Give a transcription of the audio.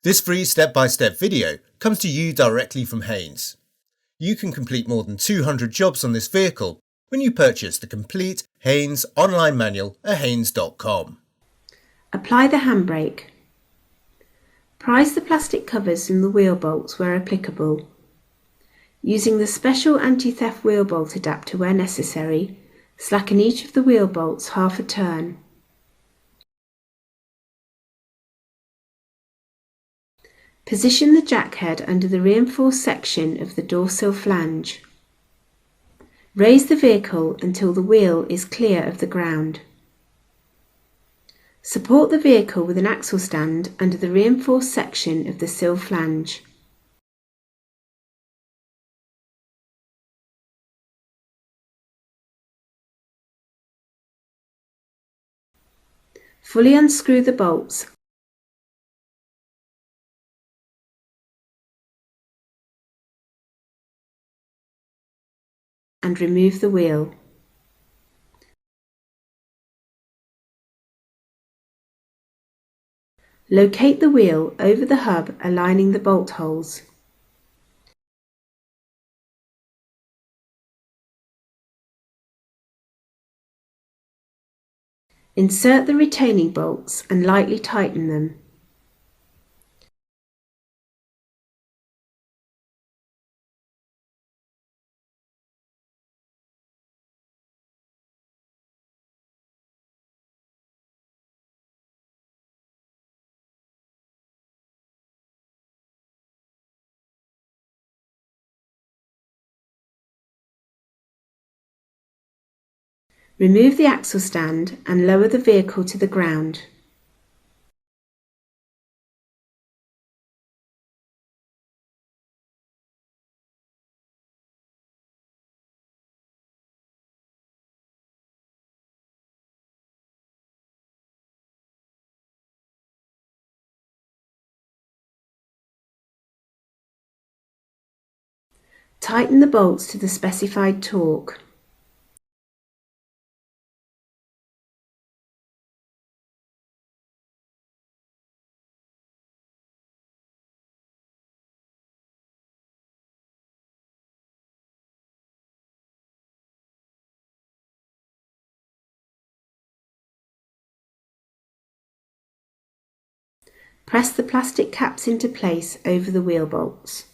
This free step-by-step video comes to you directly from Haynes. You can complete more than 200 jobs on this vehicle when you purchase the complete Haynes online manual at haynes.com. Apply the handbrake. Prise the plastic covers from the wheel bolts where applicable. Using the special anti-theft wheel bolt adapter where necessary, slacken each of the wheel bolts half a turn. Position the jack head under the reinforced section of the dorsal flange. Raise the vehicle until the wheel is clear of the ground. Support the vehicle with an axle stand under the reinforced section of the sill flange. Fully unscrew the bolts and remove the wheel. Locate the wheel over the hub aligning the bolt holes. Insert the retaining bolts and lightly tighten them. Remove the axle stand and lower the vehicle to the ground. Tighten the bolts to the specified torque. Press the plastic caps into place over the wheel bolts.